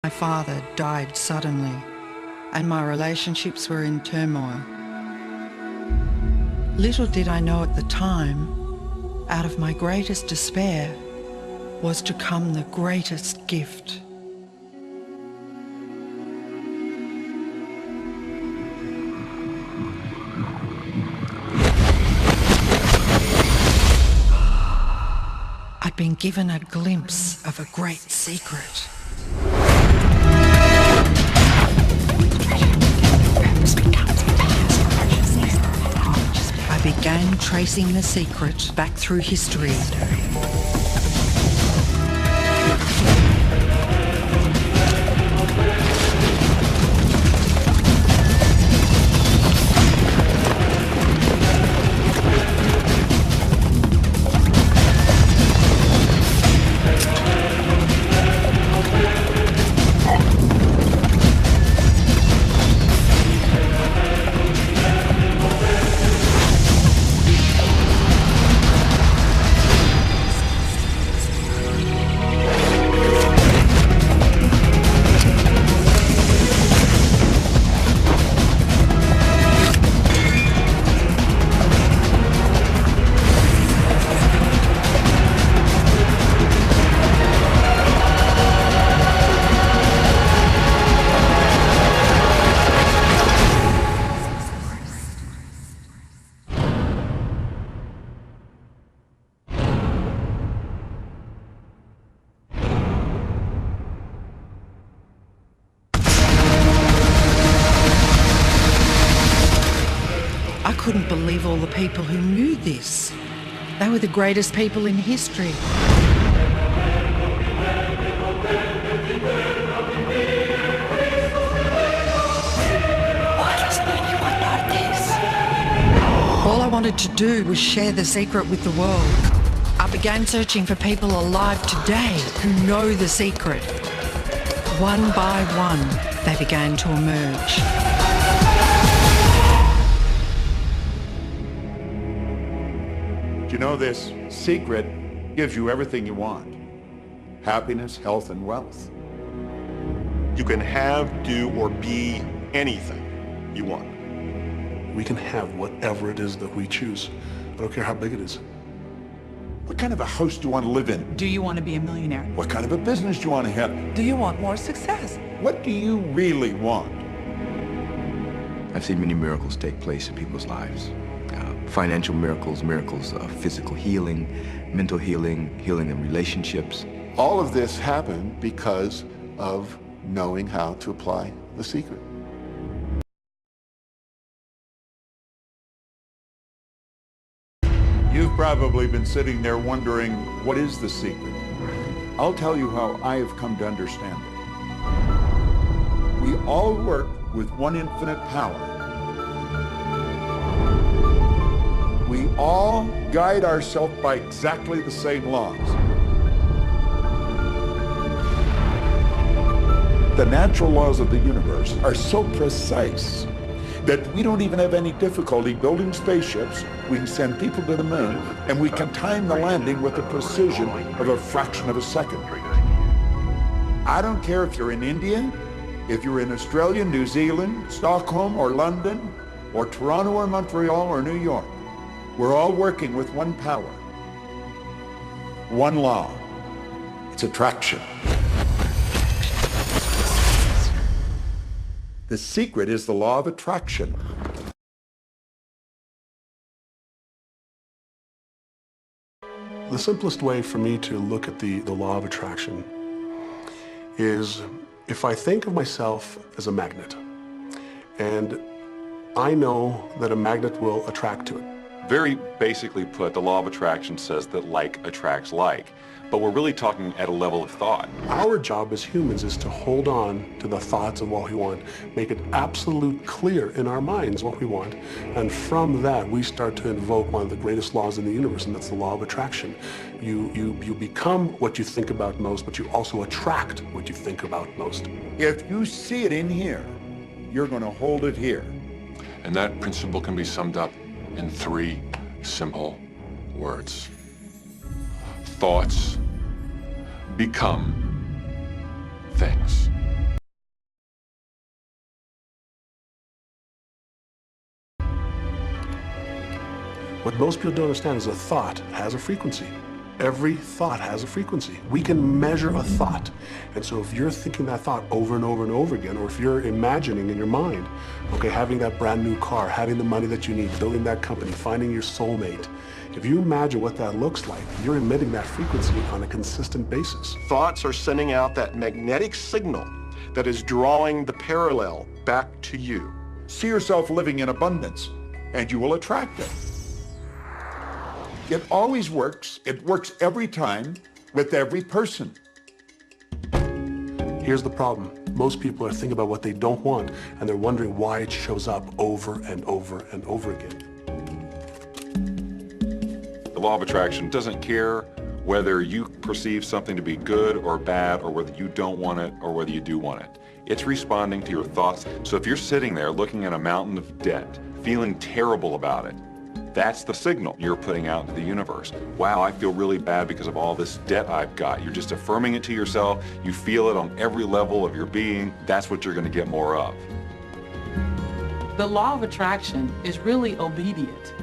My father died suddenly, and my relationships were in turmoil. Little did I know at the time, out of my greatest despair was to come the greatest gift. I'd been given a glimpse of a great secret. I began tracing the secret back through history. I couldn't believe all the people who knew this. They were the greatest people in history. Why doesn't anyone know this? All I wanted to do was share the secret with the world. I began searching for people alive today who know the secret. One by one, they began to emerge. You know, this secret gives you everything you want. Happiness, health, and wealth. You can have, do, or be anything you want. We can have whatever it is that we choose. I don't care how big it is. What kind of a house do you want to live in? Do you want to be a millionaire? What kind of a business do you want to have? Do you want more success? What do you really want? I've seen many miracles take place in people's lives. Financial miracles, miracles of physical healing, mental healing, healing in relationships. All of this happened because of knowing how to apply the secret. You've probably been sitting there wondering, what is the secret? I'll tell you how I have come to understand it. We all work with one infinite power. We all guide ourselves by exactly the same laws. The natural laws of the universe are so precise that we don't even have any difficulty building spaceships. We can send people to the moon, and we can time the landing with the precision of a fraction of a second. I don't care if you're in India, if you're in Australia, New Zealand, Stockholm, or London, or Toronto, or Montreal, or New York. We're all working with one power, one law. It's attraction. The secret is the law of attraction. The simplest way for me to look at the law of attraction is if I think of myself as a magnet, and I know that a magnet will attract to it. Very basically put, the law of attraction says that like attracts like, but we're really talking at a level of thought. Our job as humans is to hold on to the thoughts of what we want, make it absolute clear in our minds what we want, and from that we start to invoke one of the greatest laws in the universe, and that's the law of attraction. You become what you think about most, but you also attract what you think about most. If you see it in here, you're going to hold it here. And that principle can be summed up in 3 simple words. Thoughts become things. What most people don't understand is a thought has a frequency. Every thought has a frequency. We can measure a thought. And so if you're thinking that thought over and over and over again, or if you're imagining in your mind, okay, having that brand new car, having the money that you need, building that company, finding your soulmate, if you imagine what that looks like, you're emitting that frequency on a consistent basis. Thoughts are sending out that magnetic signal that is drawing the parallel back to you. See yourself living in abundance, and you will attract it. It always works. It works every time with every person. Here's the problem. Most people are thinking about what they don't want, and they're wondering why it shows up over and over and over again. The law of attraction doesn't care whether you perceive something to be good or bad, or whether you don't want it or whether you do want it. It's responding to your thoughts. So if you're sitting there looking at a mountain of debt, feeling terrible about it, that's the signal you're putting out into the universe. Wow, I feel really bad because of all this debt I've got. You're just affirming it to yourself. You feel it on every level of your being. That's what you're going to get more of. The law of attraction is really obedient.